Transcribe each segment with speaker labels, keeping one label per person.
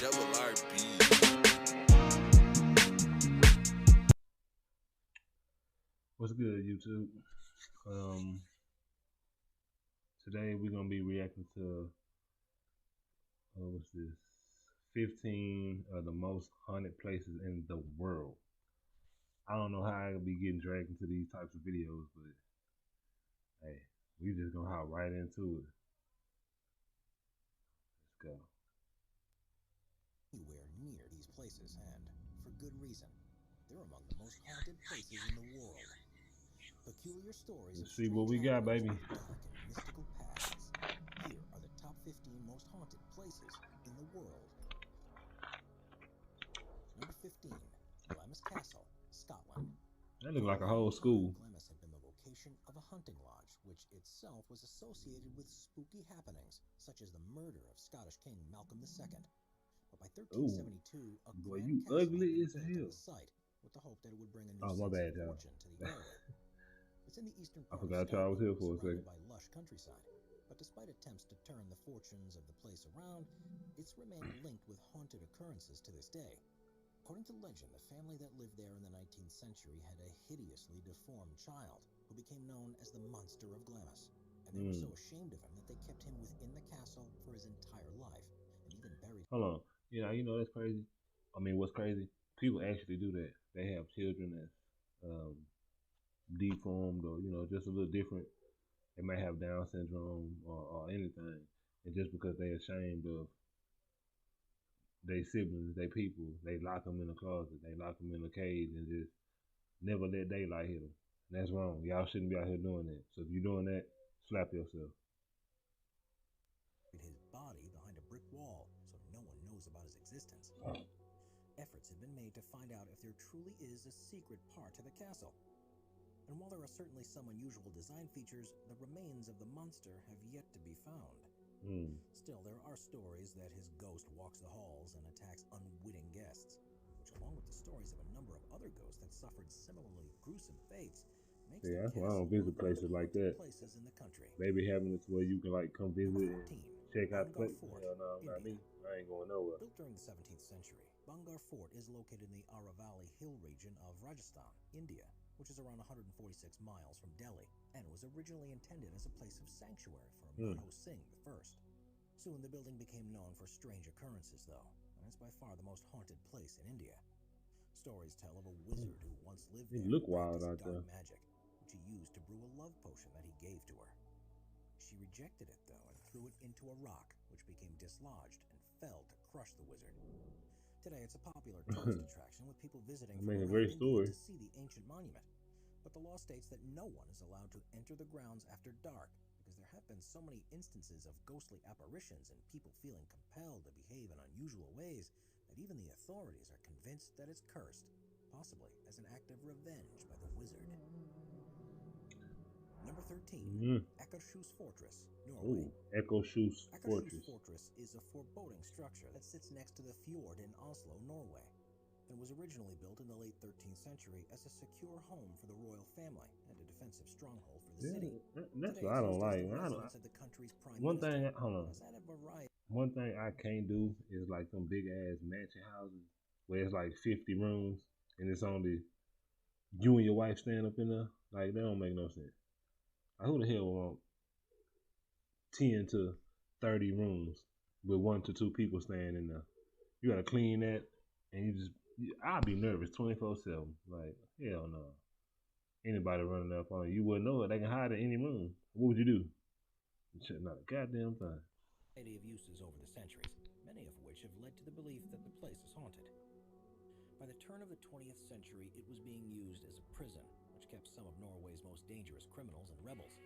Speaker 1: Double RB.
Speaker 2: What's good, YouTube? Um, Today we're gonna be reacting to what's this? 15 of the most haunted places in the world. I don't know how I'll be getting dragged into these types of videos, but hey, we just gonna hop right into it. Let's go.
Speaker 3: Anywhere near these places, and for good reason. They're among the most haunted places in the world. Peculiar stories of
Speaker 2: Let's see
Speaker 3: strange
Speaker 2: what we got,
Speaker 3: happenings
Speaker 2: baby.
Speaker 3: with dark and mystical pasts. Here are the top 15 most haunted places in the world. Number 15, Glamis Castle, Scotland.
Speaker 2: That look
Speaker 3: For
Speaker 2: like
Speaker 3: a
Speaker 2: a
Speaker 3: long
Speaker 2: whole
Speaker 3: time,
Speaker 2: school.
Speaker 3: Glamis had been the location of a hunting lodge, which itself was associated with spooky happenings, such as the murder of Scottish King Malcolm II. But by
Speaker 2: Ooh,
Speaker 3: 1372, a
Speaker 2: boy,
Speaker 3: grand
Speaker 2: you
Speaker 3: castle had
Speaker 2: ugly
Speaker 3: been
Speaker 2: as
Speaker 3: built on
Speaker 2: hell.
Speaker 3: the site, with the hope that it would bring a new
Speaker 2: Oh, my
Speaker 3: sense of
Speaker 2: bad, y'all.
Speaker 3: fortune to the area. It's in the eastern
Speaker 2: I
Speaker 3: part of
Speaker 2: forgot y'all was
Speaker 3: Scotland,
Speaker 2: here for a
Speaker 3: surrounded
Speaker 2: second.
Speaker 3: by lush countryside. But despite attempts to turn the fortunes of the place around, it's remained linked with haunted occurrences to this day. According to legend, the family that lived there in the 19th century had a hideously deformed child who became known as the Monster of Glamis. And they were so ashamed of him that they kept him within the castle for his entire life, and even buried.
Speaker 2: Hold on. That's crazy. I mean, what's crazy? People actually do that. They have children that's deformed or just a little different. They may have Down syndrome or anything, and just because they're ashamed of their siblings, their people, they lock them in a closet, they lock them in a cage, and just never let daylight hit them. And that's wrong. Y'all shouldn't be out here doing that. So if you're doing that, slap yourself.
Speaker 3: His body behind a brick wall so no one knows about his existence. Efforts have been made to find out if there truly is a secret part to the castle. And while there are certainly some unusual design features, the remains of the monster have yet to be found. Still, there are stories that his ghost walks the halls and attacks unwitting guests, which, along with the stories of a number of other ghosts that suffered similarly gruesome fates, makes
Speaker 2: Yeah,
Speaker 3: the
Speaker 2: that's why I
Speaker 3: castle
Speaker 2: don't
Speaker 3: one of
Speaker 2: visit
Speaker 3: the most
Speaker 2: places like
Speaker 3: haunted
Speaker 2: that.
Speaker 3: places in the country.
Speaker 2: They be having it to where you can like come
Speaker 3: Number
Speaker 2: visit and
Speaker 3: 14,
Speaker 2: check out the
Speaker 3: Bungar
Speaker 2: place.
Speaker 3: Fort,
Speaker 2: Hell no, not
Speaker 3: India.
Speaker 2: me. I ain't going nowhere.
Speaker 3: Built during the 17th century, Bungar Fort is located in the Aravalli Hill region of Rajasthan, India, which is around 146 miles from Delhi, and was originally intended as a place of sanctuary for Madho Singh I. Soon the building became known for strange occurrences, though, and it's by far the most haunted place in India. Stories tell of a wizard who once lived
Speaker 2: It
Speaker 3: there
Speaker 2: look
Speaker 3: and
Speaker 2: wild
Speaker 3: practiced
Speaker 2: out
Speaker 3: dark
Speaker 2: there.
Speaker 3: magic, which he used to brew a love potion that he gave to her. She rejected it, though, and threw it into a rock, which became dislodged and fell to crush the wizard. Today, it's a popular tourist attraction, with people visiting
Speaker 2: That
Speaker 3: from
Speaker 2: makes a
Speaker 3: around
Speaker 2: great
Speaker 3: India
Speaker 2: story.
Speaker 3: to see the ancient monument. But the law states that no one is allowed to enter the grounds after dark, because there have been so many instances of ghostly apparitions and people feeling compelled to behave in unusual ways that even the authorities are convinced that it's cursed, possibly as an act of revenge by the wizard. Number 13, Akershus Fortress, Norway.
Speaker 2: Ooh, Echo Shoes
Speaker 3: Akershus
Speaker 2: Fortress.
Speaker 3: Fortress is a foreboding structure that sits next to the fjord in Oslo, Norway. It was originally built in the late 13th century as a secure home for the royal family and a defensive stronghold for the city.
Speaker 2: That's
Speaker 3: Today,
Speaker 2: what I
Speaker 3: it's
Speaker 2: don't
Speaker 3: used as
Speaker 2: like.
Speaker 3: the residence of the country's prime
Speaker 2: One
Speaker 3: minister.
Speaker 2: thing, hold on.
Speaker 3: Has had a variety.
Speaker 2: One thing I can't do is like some big ass mansion houses where it's like 50 rooms and it's only you and your wife stand up in there. Like that don't make no sense. Like, who the hell want 10 to 30 rooms with 1 to 2 people staying in there? You gotta clean that, and I'd be nervous 24/7. Like hell no. Anybody running up on you wouldn't know it. They can hide in any room. What would you do? Not a goddamn thing.
Speaker 3: Of uses over the centuries, many of which have led to the belief that the place is haunted. By the turn of the 20th century, it was being used as a prison, which kept some of Norway's most dangerous criminals and rebels.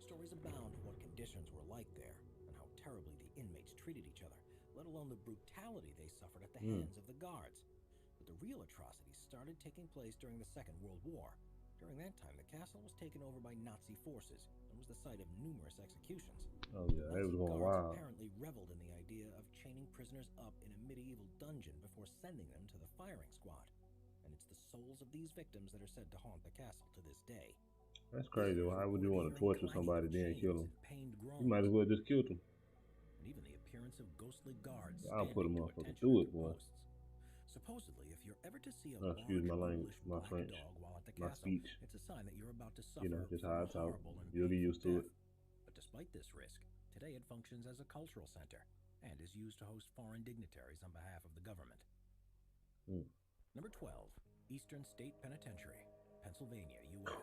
Speaker 3: Stories abound of what conditions were like there, and how terribly the inmates treated each other, let alone the brutality they suffered at the hands of the guards. But the real atrocities started taking place during the Second World War. During that time, the castle was taken over by Nazi forces and was the site of numerous executions.
Speaker 2: Oh yeah, they was going
Speaker 3: Guards
Speaker 2: wild.
Speaker 3: apparently reveled in the idea of chaining prisoners up in a medieval dungeon before sending them to the firing squad. And it's the souls of these victims that are said to haunt the castle to this day.
Speaker 2: That's crazy. Why would you want to torture somebody then kill them? You might as well just kill them.
Speaker 3: of ghostly guards
Speaker 2: I'll put a
Speaker 3: standing to
Speaker 2: motherfucker
Speaker 3: attention
Speaker 2: through
Speaker 3: at
Speaker 2: it,
Speaker 3: the
Speaker 2: boy.
Speaker 3: posts. Supposedly, if you're ever to see a
Speaker 2: No, excuse
Speaker 3: large,
Speaker 2: my language,
Speaker 3: ghoulish
Speaker 2: my
Speaker 3: black
Speaker 2: French,
Speaker 3: dog while at the
Speaker 2: my
Speaker 3: castle,
Speaker 2: speech.
Speaker 3: it's a sign that you're about to
Speaker 2: You know,
Speaker 3: suffer
Speaker 2: just
Speaker 3: from
Speaker 2: how
Speaker 3: a
Speaker 2: I talk.
Speaker 3: horrible and
Speaker 2: You'll get
Speaker 3: painful
Speaker 2: used to
Speaker 3: death.
Speaker 2: it.
Speaker 3: But despite this risk, today it functions as a cultural center and is used to host foreign dignitaries on behalf of the government.
Speaker 2: Mm.
Speaker 3: Number 12, Eastern State Penitentiary, Pennsylvania, U.S.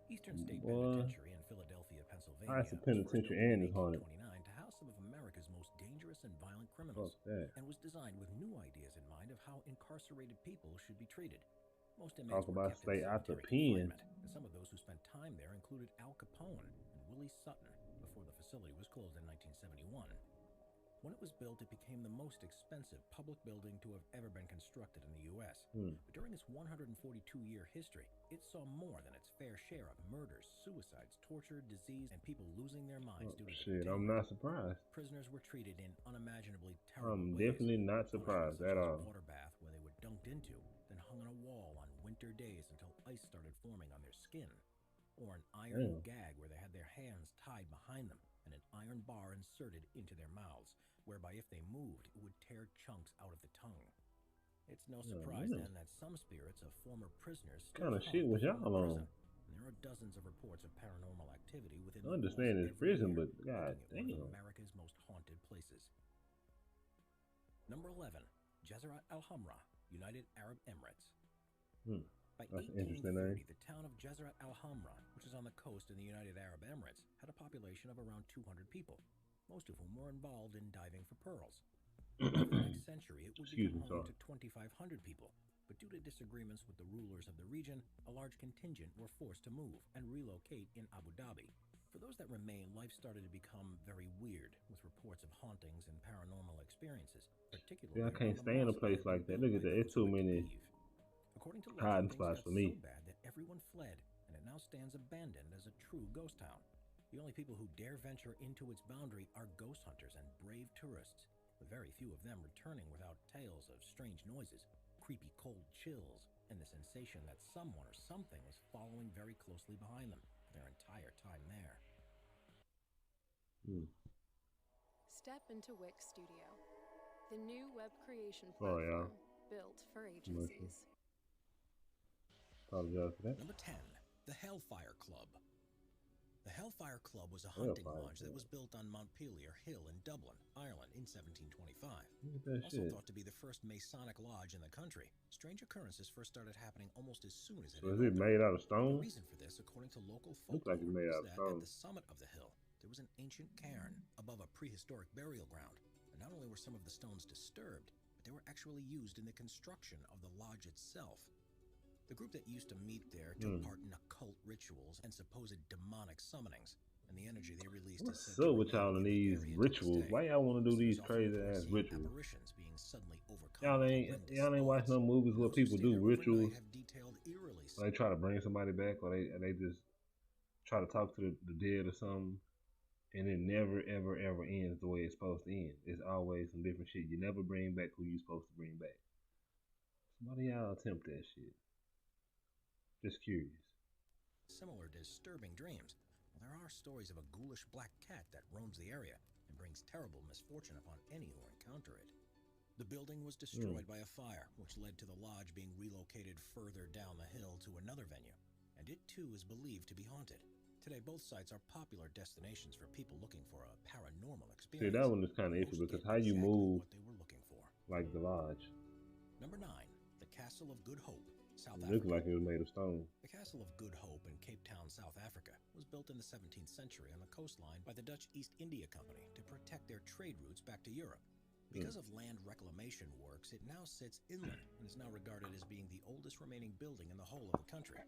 Speaker 3: Eastern State
Speaker 2: Boy,
Speaker 3: Penitentiary in Philadelphia, Pennsylvania,
Speaker 2: it's a
Speaker 3: was first
Speaker 2: penitentiary
Speaker 3: opened
Speaker 2: and
Speaker 3: in
Speaker 2: it's haunted.
Speaker 3: 1829 to house some of America's most dangerous and violent
Speaker 2: Fuck
Speaker 3: criminals,
Speaker 2: that.
Speaker 3: and was designed with new ideas in mind of how incarcerated people should be treated. Most inmates
Speaker 2: Talk
Speaker 3: were
Speaker 2: about
Speaker 3: kept in
Speaker 2: stay out the
Speaker 3: solitary
Speaker 2: pen.
Speaker 3: confinement, and some of those who spent time there included Al Capone and Willie Sutton before the facility was closed in 1971. When it was built, it became the most expensive public building to have ever been constructed in the U.S.
Speaker 2: Mm.
Speaker 3: But during its 142-year history, it saw more than its fair share of murders, suicides, torture, disease, and people losing their minds due to the
Speaker 2: Shit, I'm
Speaker 3: containment.
Speaker 2: not surprised.
Speaker 3: Prisoners were treated in unimaginably terrible
Speaker 2: I'm
Speaker 3: ways.
Speaker 2: definitely not surprised
Speaker 3: Punishments
Speaker 2: at
Speaker 3: such as
Speaker 2: all.
Speaker 3: a water bath where they were dunked into, then hung on a wall on winter days until ice started forming on their skin. Or an iron gag where they had their hands tied behind them and an iron bar inserted into their mouths, whereby if they moved, it would tear chunks out of the tongue. It's no surprise then that some spirits of former prisoners still
Speaker 2: What kind of
Speaker 3: haunt
Speaker 2: shit was
Speaker 3: the
Speaker 2: y'all
Speaker 3: former
Speaker 2: on?
Speaker 3: prison. And there are dozens of reports of paranormal activity within
Speaker 2: I
Speaker 3: the
Speaker 2: understand
Speaker 3: walls
Speaker 2: it's
Speaker 3: every
Speaker 2: prison,
Speaker 3: year,
Speaker 2: but god
Speaker 3: making it
Speaker 2: damn.
Speaker 3: one of America's most haunted places. Number 11, Jazrat al-Hamra, United Arab Emirates. By
Speaker 2: That's an interesting name.
Speaker 3: 1830, the town of Jazrat al-Hamra, which is on the coast in the United Arab Emirates, had a population of around 200 people, most of whom were involved in diving for pearls. Over the next century, it would become home to 2,500 people, but due to disagreements with the rulers of the region, a large contingent were forced to move and relocate in Abu Dhabi. For those that remain, life started to become very weird, with reports of hauntings and paranormal experiences, particularly
Speaker 2: I can't
Speaker 3: around the
Speaker 2: stand a
Speaker 3: mosque
Speaker 2: place
Speaker 3: that had
Speaker 2: like
Speaker 3: been
Speaker 2: that. Look
Speaker 3: built
Speaker 2: at
Speaker 3: by
Speaker 2: that.
Speaker 3: those
Speaker 2: It's too
Speaker 3: who went to
Speaker 2: many
Speaker 3: leave. According to
Speaker 2: hiding
Speaker 3: legend, things
Speaker 2: spots
Speaker 3: got
Speaker 2: for me.
Speaker 3: so bad that everyone fled, and it now stands abandoned as a true ghost town. The only people who dare venture into its boundary are ghost hunters and brave tourists, with very few of them returning without tales of strange noises, creepy cold chills, and the sensation that someone or something was following very closely behind them for their entire time there.
Speaker 1: Step into Wix Studio, the new web creation
Speaker 2: Sorry,
Speaker 1: platform built for agencies.
Speaker 2: Apologize for that.
Speaker 3: Number 10, the Hellfire Club. The Hellfire Club was a hunting lodge that was built on Montpelier Hill in Dublin, Ireland in 1725. Also thought to be the first Masonic lodge in the country, strange occurrences first started happening almost as soon as it
Speaker 2: So
Speaker 3: had
Speaker 2: is it
Speaker 3: opened.
Speaker 2: made out of
Speaker 3: The
Speaker 2: stone?
Speaker 3: reason for this, according to local
Speaker 2: Looks
Speaker 3: folklore,
Speaker 2: like it's made out
Speaker 3: is
Speaker 2: of
Speaker 3: that
Speaker 2: stone.
Speaker 3: at the summit of the hill, there was an ancient cairn above a prehistoric burial ground. And not only were some of the stones disturbed, but they were actually used in the construction of the lodge itself. The group that used to meet there took part in occult rituals and supposed demonic summonings, and the energy they released is said to
Speaker 2: with y'all in
Speaker 3: remain in the
Speaker 2: these
Speaker 3: area to this
Speaker 2: rituals?
Speaker 3: day.
Speaker 2: Why y'all want to do
Speaker 3: So
Speaker 2: these
Speaker 3: there's often
Speaker 2: crazy
Speaker 3: reports
Speaker 2: ass
Speaker 3: seeing
Speaker 2: rituals?
Speaker 3: apparitions being suddenly overcome
Speaker 2: Y'all
Speaker 3: with
Speaker 2: ain't
Speaker 3: horrendous
Speaker 2: watch no
Speaker 3: thoughts.
Speaker 2: movies
Speaker 3: And
Speaker 2: where
Speaker 3: those who
Speaker 2: people
Speaker 3: stay
Speaker 2: do
Speaker 3: there
Speaker 2: rituals.
Speaker 3: overnight have detailed eerily
Speaker 2: They try to bring somebody back, or they just try to talk to the dead or something, and it never ever ever ends the way it's supposed to end. It's always some different shit. You never bring back who you supposed to bring back. So why do y'all attempt that shit? Just curious.
Speaker 3: similar disturbing dreams. Well, there are stories of a ghoulish black cat that roams the area and brings terrible misfortune upon any who encounter it. The building was destroyed by a fire, which led to the lodge being relocated further down the hill to another venue, and it too is believed to be haunted. Today, both sites are popular destinations for people looking for a paranormal experience.
Speaker 2: See, that one is kind of iffy because how you
Speaker 3: exactly
Speaker 2: move
Speaker 3: what they were looking for.
Speaker 2: like the lodge.
Speaker 3: Number 9, the Castle of Good Hope, South
Speaker 2: It
Speaker 3: Africa.
Speaker 2: looked like it was made of stone.
Speaker 3: The Castle of Good Hope in Cape Town, South Africa, was built in the 17th century on the coastline by the Dutch East India Company to protect their trade routes back to Europe. Because of land reclamation works, it now sits inland and is now regarded as being the oldest remaining building in the whole of the country.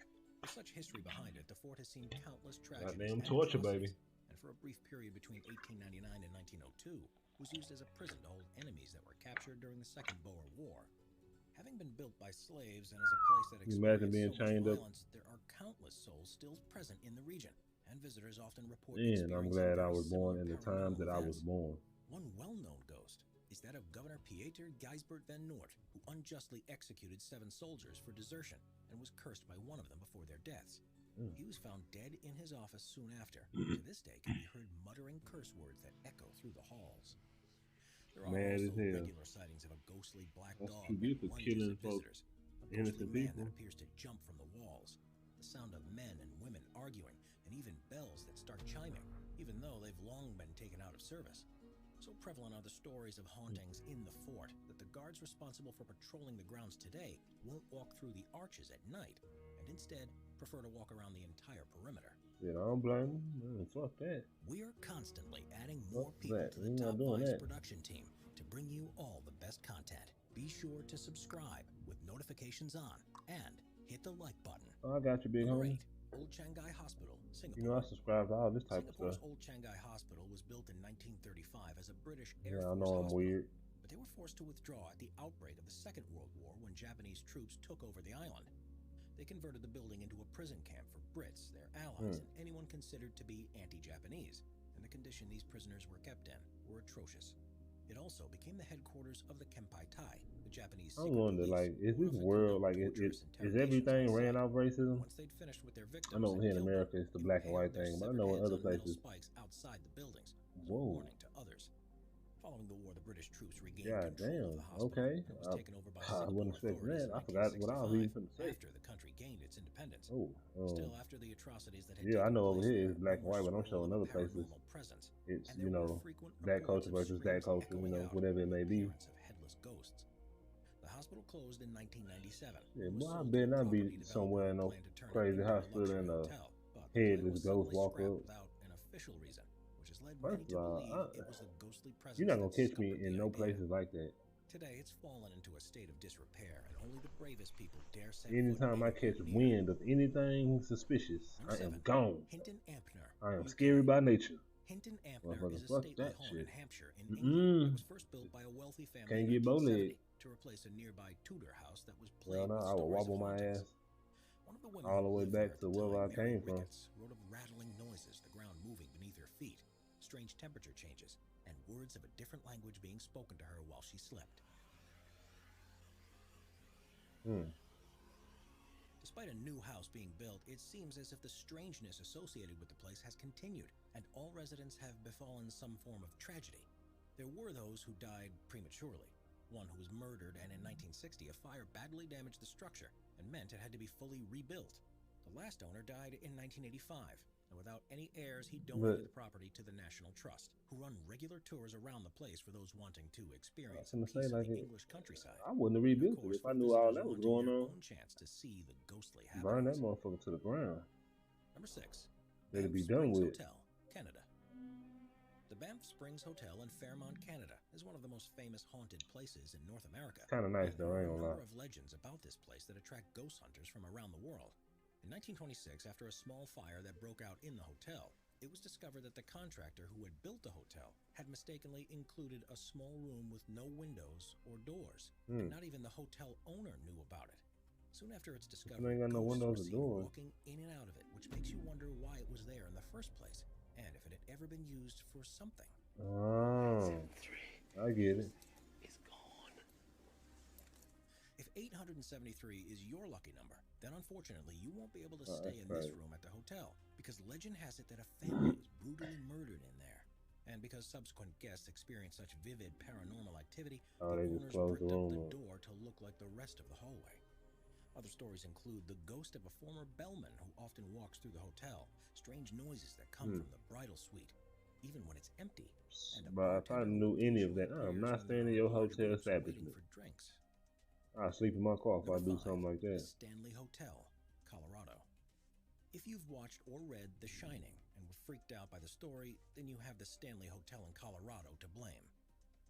Speaker 3: With such history behind it, the fort has seen countless tragedies
Speaker 2: Goddamn
Speaker 3: and
Speaker 2: torture,
Speaker 3: atrocities,
Speaker 2: baby.
Speaker 3: and for a brief period between 1899 and 1902, was used as a prison to hold enemies that were captured during the Second Boer War. Having been built by slaves and as a place that
Speaker 2: Imagine
Speaker 3: experienced
Speaker 2: being
Speaker 3: so much
Speaker 2: chained up.
Speaker 3: violence, there are countless souls still present in the region, and visitors often report
Speaker 2: Man, I'm
Speaker 3: experiencing
Speaker 2: glad I
Speaker 3: very
Speaker 2: was born in
Speaker 3: similar
Speaker 2: the times that I
Speaker 3: paranormal
Speaker 2: was
Speaker 3: events.
Speaker 2: born.
Speaker 3: One well-known ghost is that of Governor Pieter Gijsbert van Noort, who unjustly executed 7 soldiers for desertion and was cursed by one of them before their deaths. He was found dead in his office soon after, and to this day can be heard muttering curse words that echo through the halls. There are
Speaker 2: Mad
Speaker 3: also
Speaker 2: as hell.
Speaker 3: regular sightings of a ghostly black
Speaker 2: That's
Speaker 3: dog
Speaker 2: too
Speaker 3: that
Speaker 2: good for
Speaker 3: lunges
Speaker 2: killing
Speaker 3: at
Speaker 2: folks,
Speaker 3: visitors, a ghostly
Speaker 2: innocent
Speaker 3: man
Speaker 2: people.
Speaker 3: that appears to jump from the walls, the sound of men and women arguing, and even bells that start chiming, even though they've long been taken out of service. So prevalent are the stories of hauntings in the fort that the guards responsible for patrolling the grounds today won't walk through the arches at night, and instead prefer to walk around the entire perimeter.
Speaker 2: Yeah, I don't blame them. Fuck that.
Speaker 3: We're constantly adding
Speaker 2: Fuck
Speaker 3: more people
Speaker 2: that.
Speaker 3: to
Speaker 2: We
Speaker 3: the
Speaker 2: not
Speaker 3: Top
Speaker 2: doing
Speaker 3: 5's
Speaker 2: that.
Speaker 3: production team to bring you all the best content. Be sure to subscribe with notifications on and hit the like button.
Speaker 2: Oh, I got you, big
Speaker 3: Number
Speaker 2: homie.
Speaker 3: 8, Old Shanghai Hospital,
Speaker 2: You know, I
Speaker 3: Singapore.
Speaker 2: subscribe to all this type of
Speaker 3: Singapore's
Speaker 2: stuff.
Speaker 3: Old Shanghai Hospital was built in 1935 as a British
Speaker 2: Yeah,
Speaker 3: Air
Speaker 2: I
Speaker 3: Force
Speaker 2: know I'm
Speaker 3: hospital,
Speaker 2: weird.
Speaker 3: but they were forced to withdraw at the outbreak of the Second World War when Japanese troops took over the island. They converted the building into a prison camp for Brits, their allies, and anyone considered to be anti-Japanese, and the condition these prisoners were kept in were atrocious. It also became the headquarters of the Kempai Tai, the Japanese
Speaker 2: I
Speaker 3: secret
Speaker 2: wonder,
Speaker 3: police,
Speaker 2: like, is
Speaker 3: who
Speaker 2: this
Speaker 3: often
Speaker 2: world, like,
Speaker 3: conduct
Speaker 2: is
Speaker 3: torturous interrogations
Speaker 2: everything
Speaker 3: on
Speaker 2: ran
Speaker 3: site.
Speaker 2: off racism?
Speaker 3: Once they'd finished with their victims
Speaker 2: I know
Speaker 3: and
Speaker 2: here in
Speaker 3: killed
Speaker 2: America
Speaker 3: them,
Speaker 2: it's the black and white
Speaker 3: impaled their
Speaker 2: thing, but I
Speaker 3: severed
Speaker 2: know in
Speaker 3: heads
Speaker 2: other
Speaker 3: on metal
Speaker 2: places.
Speaker 3: spikes outside the buildings, as a
Speaker 2: Whoa.
Speaker 3: warning to others. Following the war, the British troops regained
Speaker 2: God
Speaker 3: control of
Speaker 2: damn.
Speaker 3: the hospital
Speaker 2: Okay.
Speaker 3: and it was taken over by
Speaker 2: I
Speaker 3: Singapore
Speaker 2: wasn't expecting
Speaker 3: authorities
Speaker 2: that.
Speaker 3: in
Speaker 2: I forgot what I was even
Speaker 3: 1965
Speaker 2: going to say.
Speaker 3: after the country gained its independence.
Speaker 2: Oh.
Speaker 3: Still, after the atrocities that had
Speaker 2: Yeah, I
Speaker 3: taken
Speaker 2: know over
Speaker 3: place
Speaker 2: here
Speaker 3: there,
Speaker 2: it's black and white,
Speaker 3: rumors
Speaker 2: but I'm sure in
Speaker 3: swirled of
Speaker 2: other
Speaker 3: a
Speaker 2: places
Speaker 3: paranormal presence,
Speaker 2: it's,
Speaker 3: and
Speaker 2: you
Speaker 3: there were
Speaker 2: know,
Speaker 3: frequent
Speaker 2: that
Speaker 3: reports
Speaker 2: culture
Speaker 3: of
Speaker 2: versus that
Speaker 3: screams
Speaker 2: culture, you
Speaker 3: echoing
Speaker 2: know,
Speaker 3: out
Speaker 2: whatever it
Speaker 3: the
Speaker 2: may be.
Speaker 3: appearance of headless ghosts. The hospital closed in 1997.
Speaker 2: Yeah,
Speaker 3: and was
Speaker 2: boy, I
Speaker 3: sold to
Speaker 2: better
Speaker 3: a
Speaker 2: not be
Speaker 3: property
Speaker 2: somewhere
Speaker 3: developer
Speaker 2: in
Speaker 3: who
Speaker 2: no
Speaker 3: planned to turn it
Speaker 2: crazy
Speaker 3: into a
Speaker 2: hospital
Speaker 3: luxury
Speaker 2: and a
Speaker 3: hotel. But the plan
Speaker 2: headless
Speaker 3: was
Speaker 2: ghost
Speaker 3: suddenly
Speaker 2: walk
Speaker 3: scrapped
Speaker 2: up.
Speaker 3: without an official reason, which has led
Speaker 2: First
Speaker 3: many to
Speaker 2: of all,
Speaker 3: believe it was the ghostly presence
Speaker 2: you're not
Speaker 3: that
Speaker 2: going to catch me
Speaker 3: scuppered
Speaker 2: in
Speaker 3: the
Speaker 2: no
Speaker 3: idea.
Speaker 2: places like that.
Speaker 3: Today, it's fallen into a state of disrepair, and only the bravest people dare set
Speaker 2: Anytime I
Speaker 3: foot
Speaker 2: catch
Speaker 3: anywhere near.
Speaker 2: wind of anything suspicious,
Speaker 3: Number
Speaker 2: I am
Speaker 3: 7,
Speaker 2: gone.
Speaker 3: Hinton Ampner,
Speaker 2: I am
Speaker 3: UK.
Speaker 2: scary by nature.
Speaker 3: Hinton Ampner
Speaker 2: Motherfucker,
Speaker 3: is a
Speaker 2: fuck
Speaker 3: stately
Speaker 2: that
Speaker 3: home
Speaker 2: shit.
Speaker 3: in Hampshire in England that was first built by a wealthy family
Speaker 2: Can't
Speaker 3: in
Speaker 2: get bow
Speaker 3: 1970
Speaker 2: leg.
Speaker 3: to replace a nearby Tudor house that was
Speaker 2: Well,
Speaker 3: plagued
Speaker 2: no,
Speaker 3: with
Speaker 2: I would
Speaker 3: stories
Speaker 2: wobble
Speaker 3: of
Speaker 2: my
Speaker 3: hauntings.
Speaker 2: ass
Speaker 3: One of the women
Speaker 2: all the
Speaker 3: who
Speaker 2: way
Speaker 3: lived
Speaker 2: back
Speaker 3: there at
Speaker 2: to
Speaker 3: the
Speaker 2: wherever I
Speaker 3: time,
Speaker 2: came
Speaker 3: Mary
Speaker 2: from.
Speaker 3: Ricketts, wrote of rattling noises, the ground moving beneath her feet, strange temperature changes, and words of a different language being spoken to her while she slept. Despite a new house being built, it seems as if the strangeness associated with the place has continued, and all residents have befallen some form of tragedy. There were those who died prematurely, one who was murdered, and in 1960 a fire badly damaged the structure and meant it had to be fully rebuilt. The last owner died in 1985, and without any heirs, he donated the property to the National Trust, who run regular tours around the place for those wanting to experience a piece of the English countryside.
Speaker 2: I wouldn't have
Speaker 3: And of
Speaker 2: rebuilt it
Speaker 3: course,
Speaker 2: if I
Speaker 3: for
Speaker 2: knew all
Speaker 3: visitors
Speaker 2: that was
Speaker 3: wanting
Speaker 2: going
Speaker 3: their
Speaker 2: on.
Speaker 3: own chance to see the ghostly
Speaker 2: Burn that
Speaker 3: happenings.
Speaker 2: motherfucker to the ground.
Speaker 3: Number 6,
Speaker 2: Let it
Speaker 3: Banff
Speaker 2: be done
Speaker 3: Springs
Speaker 2: with.
Speaker 3: Hotel, Canada. The Banff Springs Hotel in Fairmont, Canada is one of the most famous haunted places in North America.
Speaker 2: Kind of nice
Speaker 3: And
Speaker 2: though, I
Speaker 3: there
Speaker 2: ain't
Speaker 3: are a
Speaker 2: gonna
Speaker 3: number
Speaker 2: lie.
Speaker 3: of legends about this place that attract ghost hunters from around the world. In 1926, after a small fire that broke out in the hotel, it was discovered that the contractor who had built the hotel had mistakenly included a small room with no windows or doors, and not even the hotel owner knew about it. Soon after its discovery,
Speaker 2: ain't got no
Speaker 3: ghosts were
Speaker 2: windows or
Speaker 3: seen
Speaker 2: doors.
Speaker 3: walking in and out of it, which makes you wonder why it was there in the first place, and if it had ever been used for something.
Speaker 2: Oh, I get it.
Speaker 3: Is gone. If 873 is your lucky number, then unfortunately you won't be able to stay in this room at the hotel, because legend has it that a family was brutally murdered in there. And because subsequent guests experienced such vivid paranormal activity, the
Speaker 2: They just
Speaker 3: owners
Speaker 2: closed
Speaker 3: bricked
Speaker 2: the
Speaker 3: up
Speaker 2: room
Speaker 3: the
Speaker 2: up.
Speaker 3: door to look like the rest of the hallway. Other stories include the ghost of a former bellman who often walks through the hotel, strange noises that come from the bridal suite, even when it's empty, and a
Speaker 2: But if I
Speaker 3: bartender
Speaker 2: knew
Speaker 3: who
Speaker 2: any of that,
Speaker 3: occasionally
Speaker 2: I'm
Speaker 3: appears
Speaker 2: not
Speaker 3: when
Speaker 2: staying
Speaker 3: there
Speaker 2: in
Speaker 3: are
Speaker 2: your
Speaker 3: large
Speaker 2: hotel
Speaker 3: groups
Speaker 2: establishment.
Speaker 3: waiting for drinks.
Speaker 2: I'll sleep in my car if I do
Speaker 3: Number 5,
Speaker 2: something like
Speaker 3: the
Speaker 2: that.
Speaker 3: Stanley Hotel, Colorado. If you've watched or read The Shining and were freaked out by the story, then you have the Stanley Hotel in Colorado to blame.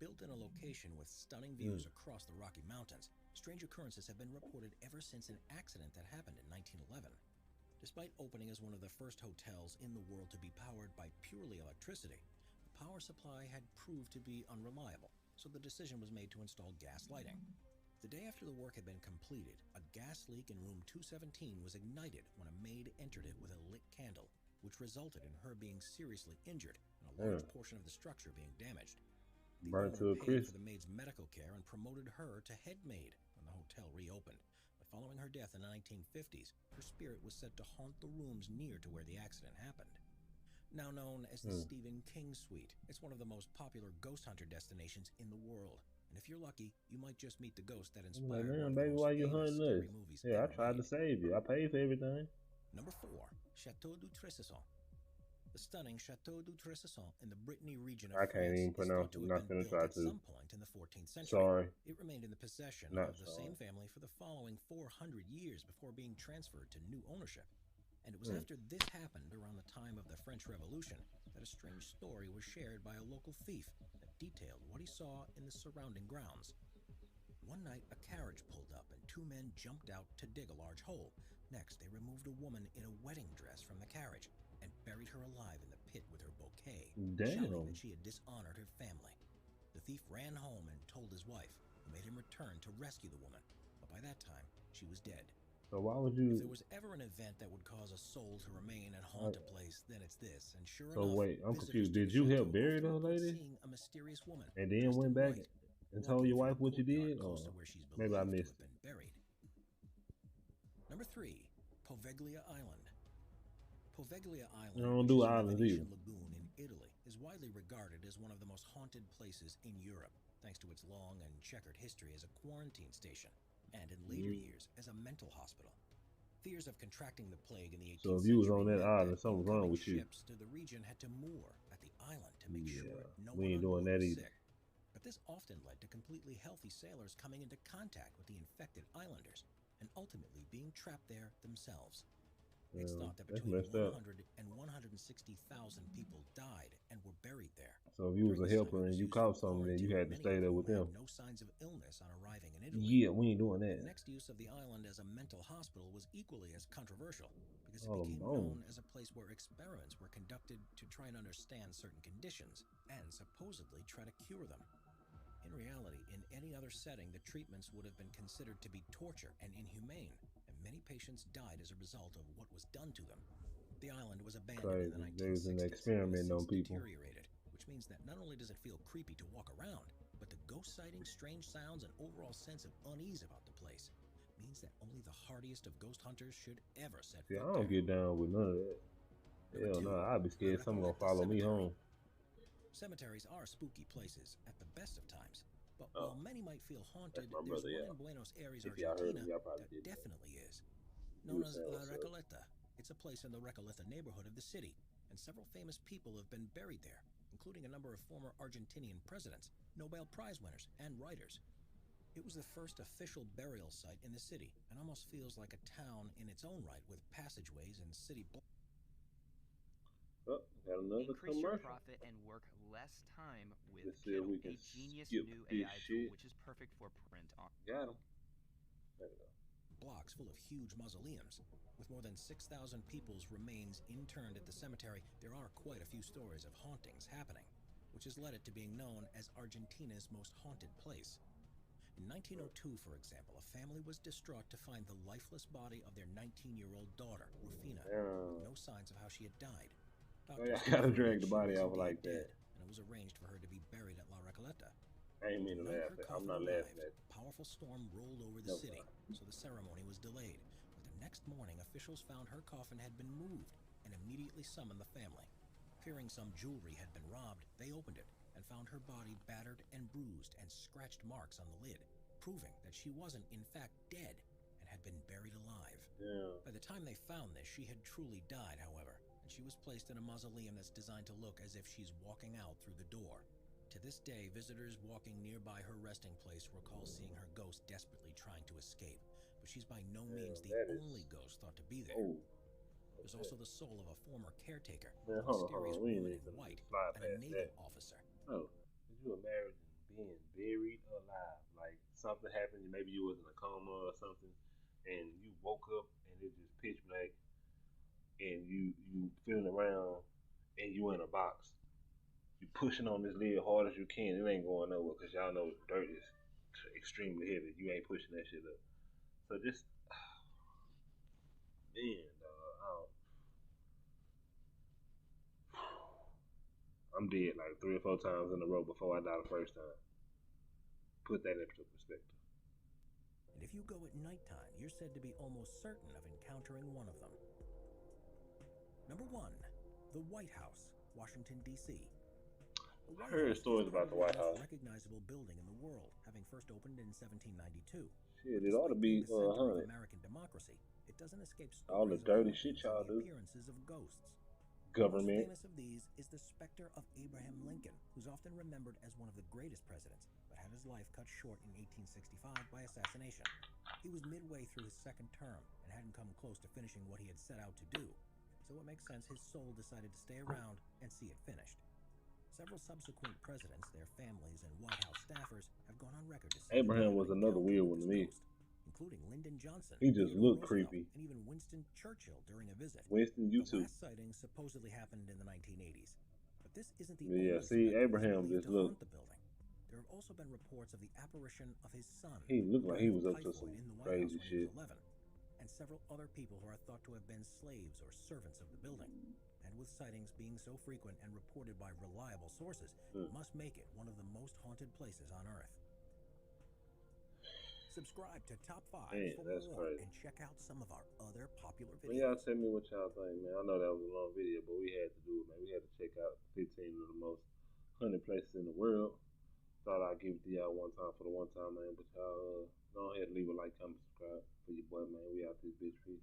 Speaker 3: Built in a location with stunning views across the Rocky Mountains, strange occurrences have been reported ever since an accident that happened in 1911. Despite opening as one of the first hotels in the world to be powered by purely electricity, the power supply had proved to be unreliable, so the decision was made to install gas lighting. The day after the work had been completed, a gas leak in room 217 was ignited when a maid entered it with a lit candle, which resulted in her being seriously injured and a large portion of the structure being damaged. The
Speaker 2: Burnt to
Speaker 3: owner
Speaker 2: a
Speaker 3: paid
Speaker 2: crisp.
Speaker 3: for the maid's medical care and promoted her to head maid when the hotel reopened. But following her death in the 1950s, her spirit was said to haunt the rooms near to where the accident happened. Now known as the Stephen King Suite, it's one of the most popular ghost hunter destinations in the world. And if you're lucky, you might just meet the ghost that
Speaker 2: I'm like,
Speaker 3: inspired one
Speaker 2: man,
Speaker 3: of the
Speaker 2: baby,
Speaker 3: most
Speaker 2: why you
Speaker 3: famous
Speaker 2: hunting us?
Speaker 3: scary movies
Speaker 2: Yeah, I
Speaker 3: ever
Speaker 2: tried to
Speaker 3: made.
Speaker 2: save you. I paid for everything.
Speaker 3: Number 4, Chateau du Tressesson. The stunning Chateau du Tressesson in the Brittany region of
Speaker 2: I can't
Speaker 3: France
Speaker 2: even
Speaker 3: is
Speaker 2: pronounce
Speaker 3: thought
Speaker 2: it.
Speaker 3: to
Speaker 2: I'm
Speaker 3: have
Speaker 2: not
Speaker 3: been
Speaker 2: gonna
Speaker 3: built
Speaker 2: try
Speaker 3: at
Speaker 2: to.
Speaker 3: some point in the 14th century.
Speaker 2: Sorry.
Speaker 3: It remained in the possession
Speaker 2: Not
Speaker 3: of the
Speaker 2: sorry.
Speaker 3: same family for the following 400 years before being transferred to new ownership. And it was after this happened, around the time of the French Revolution, that a strange story was shared by a local thief that detailed what he saw in the surrounding grounds. One night, a carriage pulled up and 2 men jumped out to dig a large hole. Next, they removed a woman in a wedding dress from the carriage and buried her alive in the pit with her bouquet, shouting
Speaker 2: Damn.
Speaker 3: that she had dishonored her family. The thief ran home and told his wife, who made him return to rescue the woman, but by that time, she was dead.
Speaker 2: So why would
Speaker 3: If
Speaker 2: you?
Speaker 3: there was ever an event that would cause a soul to remain and haunt a place, then it's this. And sure
Speaker 2: So
Speaker 3: enough,
Speaker 2: wait, I'm
Speaker 3: visitors
Speaker 2: confused.
Speaker 3: to
Speaker 2: Did
Speaker 3: the
Speaker 2: you
Speaker 3: chateau
Speaker 2: help bury
Speaker 3: often
Speaker 2: the
Speaker 3: report
Speaker 2: lady
Speaker 3: seeing a mysterious woman
Speaker 2: and then
Speaker 3: dressed
Speaker 2: went
Speaker 3: in
Speaker 2: back
Speaker 3: white,
Speaker 2: and told
Speaker 3: walking
Speaker 2: your
Speaker 3: through
Speaker 2: wife
Speaker 3: the
Speaker 2: what you
Speaker 3: courtyard
Speaker 2: did?
Speaker 3: close
Speaker 2: Or
Speaker 3: to where she's
Speaker 2: maybe I
Speaker 3: believed to
Speaker 2: missed
Speaker 3: have been buried. Number 3, Poveglia Island. Poveglia
Speaker 2: it.
Speaker 3: Island,
Speaker 2: You don't
Speaker 3: which
Speaker 2: do
Speaker 3: is in the
Speaker 2: islands either.
Speaker 3: Venetian lagoon in Italy, is widely regarded as one of the most haunted places in Europe, thanks to its long and checkered history as a quarantine station, and in later years as a mental hospital. Fears of contracting the plague in the
Speaker 2: So
Speaker 3: 18th
Speaker 2: if you was
Speaker 3: century
Speaker 2: on that
Speaker 3: meant
Speaker 2: island,
Speaker 3: that
Speaker 2: something's wrong
Speaker 3: incoming
Speaker 2: with you.
Speaker 3: ships to the region had to moor at the island to make
Speaker 2: Yeah,
Speaker 3: sure no
Speaker 2: we
Speaker 3: one
Speaker 2: ain't
Speaker 3: on
Speaker 2: doing
Speaker 3: board
Speaker 2: that
Speaker 3: was
Speaker 2: either.
Speaker 3: sick. But this often led to completely healthy sailors coming into contact with the infected islanders and ultimately being trapped there themselves. It's thought that
Speaker 2: That's
Speaker 3: between
Speaker 2: messed
Speaker 3: 100
Speaker 2: up.
Speaker 3: and 160,000 people died and were buried there.
Speaker 2: So if you was
Speaker 3: During
Speaker 2: a
Speaker 3: this time,
Speaker 2: helper
Speaker 3: it
Speaker 2: and
Speaker 3: was
Speaker 2: you
Speaker 3: used for
Speaker 2: caught something, then you
Speaker 3: quarantine
Speaker 2: had to
Speaker 3: many
Speaker 2: stay
Speaker 3: of
Speaker 2: there
Speaker 3: whom
Speaker 2: with them.
Speaker 3: had no signs of illness on arriving in Italy.
Speaker 2: Yeah, we ain't doing
Speaker 3: The
Speaker 2: that.
Speaker 3: next use of the island as a mental hospital was equally as controversial because it
Speaker 2: All them
Speaker 3: became
Speaker 2: bones.
Speaker 3: known as a place where experiments were conducted to try and understand certain conditions and supposedly try to cure them. In reality, in any other setting, the treatments would have been considered to be torture and inhumane, and many patients died as a result of what was done to them. The island was abandoned in the
Speaker 2: Crazy. They was in
Speaker 3: 1960s and has
Speaker 2: experimenting on
Speaker 3: since
Speaker 2: people.
Speaker 3: deteriorated, which means that not only does it feel creepy to walk around, but the ghost sightings, strange sounds, and overall sense of unease about the place means that only the hardiest of ghost hunters should ever set
Speaker 2: See, I
Speaker 3: foot
Speaker 2: don't
Speaker 3: there.
Speaker 2: get down with none of that.
Speaker 3: Number
Speaker 2: Hell
Speaker 3: 2,
Speaker 2: no, I'd be
Speaker 3: La
Speaker 2: scared someone gonna
Speaker 3: Recoleta
Speaker 2: follow me
Speaker 3: Cemetery.
Speaker 2: home.
Speaker 3: Cemeteries are spooky places at the best of times, but
Speaker 2: Oh,
Speaker 3: while many might feel haunted,
Speaker 2: that's my
Speaker 3: there's
Speaker 2: brother,
Speaker 3: one
Speaker 2: yeah.
Speaker 3: in Buenos Aires,
Speaker 2: If y'all heard
Speaker 3: Argentina,
Speaker 2: him, y'all probably
Speaker 3: that
Speaker 2: didn't know.
Speaker 3: definitely is.
Speaker 2: He
Speaker 3: Known
Speaker 2: was
Speaker 3: as
Speaker 2: saying
Speaker 3: La
Speaker 2: what's up.
Speaker 3: Recoleta, it's a place in the Recoleta neighborhood of the city, and several famous people have been buried there, including a number of former Argentinian presidents, Nobel Prize winners, and writers. It was the first official burial site in the city, and almost feels like a town in its own right with passageways and city blocks.
Speaker 2: Oh, got another
Speaker 4: Increase your
Speaker 2: commercial.
Speaker 4: profit and work less time with
Speaker 2: Let's see if
Speaker 4: Kittle,
Speaker 2: we
Speaker 4: a
Speaker 2: can
Speaker 4: genius
Speaker 2: skip
Speaker 4: new
Speaker 2: this
Speaker 4: AI tool
Speaker 2: shit.
Speaker 4: which is perfect for print on.
Speaker 2: Got him. There we go.
Speaker 3: Blocks full of huge mausoleums. With more than 6,000 people's remains interned at the cemetery, there are quite a few stories of hauntings happening, which has led it to being known as Argentina's most haunted place. In 1902, for example, a family was distraught to find the lifeless body of their 19-year-old daughter, Rufina, with no signs of how she had died.
Speaker 2: Oh, yeah,
Speaker 3: Doctors
Speaker 2: I gotta
Speaker 3: confirmed
Speaker 2: drag
Speaker 3: that
Speaker 2: the
Speaker 3: she
Speaker 2: body
Speaker 3: was
Speaker 2: off
Speaker 3: indeed
Speaker 2: like that.
Speaker 3: dead, and it was arranged for her to be buried at La Recoleta.
Speaker 2: I ain't mean to
Speaker 3: The night
Speaker 2: laugh.
Speaker 3: her
Speaker 2: I'm
Speaker 3: coffin
Speaker 2: not
Speaker 3: arrived,
Speaker 2: laughing at
Speaker 3: a powerful storm rolled over the
Speaker 2: No,
Speaker 3: city,
Speaker 2: sorry.
Speaker 3: so the ceremony was delayed. But the next morning, officials found her coffin had been moved and immediately summoned the family. Fearing some jewelry had been robbed, they opened it and found her body battered and bruised and scratched marks on the lid, proving that she wasn't in fact dead and had been buried alive.
Speaker 2: Yeah.
Speaker 3: By the time they found this, she had truly died, however, and she was placed in a mausoleum that's designed to look as if she's walking out through the door. To this day, visitors walking nearby her resting place recall seeing her ghost desperately trying to escape, but she's by no means the only ghost thought to be there.
Speaker 2: Oh.
Speaker 3: There's also the soul of a former caretaker,
Speaker 2: Man,
Speaker 3: a
Speaker 2: hold
Speaker 3: mysterious
Speaker 2: on. We ain't
Speaker 3: woman
Speaker 2: even
Speaker 3: in
Speaker 2: gonna
Speaker 3: white,
Speaker 2: fly
Speaker 3: and a
Speaker 2: past
Speaker 3: naval
Speaker 2: that.
Speaker 3: officer.
Speaker 2: Oh, could you imagine being buried alive? Like something happened, maybe you was in a coma or something, and you woke up and it just pitch black, and you feeling around, and you in a box. You pushing on this lid hard as you can. It ain't going nowhere because y'all know dirt is extremely heavy. You ain't pushing that shit up. So just man, I'm dead like 3 or 4 times in a row before I die the first time. Put that into perspective.
Speaker 3: And if you go at nighttime, you're said to be almost certain of encountering one of them. Number 1. The White House, Washington, D.C. The
Speaker 2: I
Speaker 3: White
Speaker 2: heard
Speaker 3: House
Speaker 2: stories
Speaker 3: is
Speaker 2: about the
Speaker 3: probably
Speaker 2: White
Speaker 3: the most
Speaker 2: House.
Speaker 3: recognizable building in the world, having first opened in 1792.
Speaker 2: Shit, it ought to
Speaker 3: Despite being
Speaker 2: be
Speaker 3: the center of
Speaker 2: haunted.
Speaker 3: American democracy, it doesn't escape
Speaker 2: All the
Speaker 3: stories of
Speaker 2: dirty shit
Speaker 3: hauntings
Speaker 2: y'all
Speaker 3: and the
Speaker 2: do.
Speaker 3: appearances of ghosts. The most
Speaker 2: Government.
Speaker 3: famous of these is the specter of Abraham Lincoln, who's often remembered as one of the greatest presidents, but had his life cut short in 1865 by assassination. He was midway through his second term and hadn't come close to finishing what he had set out to do, so it makes sense his soul decided to stay around and see it finished. Several subsequent presidents, their families, and White House staffers have gone on record to say
Speaker 2: Abraham was another weird one to me.
Speaker 3: including Lyndon Johnson,
Speaker 2: He just
Speaker 3: Theodore
Speaker 2: looked
Speaker 3: Roosevelt,
Speaker 2: creepy.
Speaker 3: and even Winston Churchill during a visit.
Speaker 2: Winston, you
Speaker 3: The
Speaker 2: too.
Speaker 3: last sighting supposedly happened in the 1980s, but this isn't the
Speaker 2: Yeah,
Speaker 3: only
Speaker 2: see,
Speaker 3: specter
Speaker 2: Abraham
Speaker 3: believed
Speaker 2: just
Speaker 3: to
Speaker 2: looked.
Speaker 3: haunt the building. There have also been reports of the apparition of his son.
Speaker 2: He looked like he
Speaker 3: who
Speaker 2: was
Speaker 3: died
Speaker 2: up to
Speaker 3: of
Speaker 2: some
Speaker 3: typhoid in the White
Speaker 2: crazy
Speaker 3: House when he
Speaker 2: shit.
Speaker 3: was 11, and several other people who are thought to have been slaves or servants of the building. And with sightings being so frequent and reported by reliable sources, must make it one of the most haunted places on Earth. Subscribe to Top 5
Speaker 2: Man,
Speaker 3: for
Speaker 2: that's
Speaker 3: more
Speaker 2: crazy.
Speaker 3: and check out some of our other popular
Speaker 2: Well, y'all
Speaker 3: videos.
Speaker 2: tell me what y'all think, man. I know that was a long video, but we had to do it, man. We had to check out 15 of the most haunted places in the world. Thought I'd give it to y'all one time for the one time, man. But y'all go ahead and leave a like, comment, subscribe for your boy, man. We out this bitch. Peace.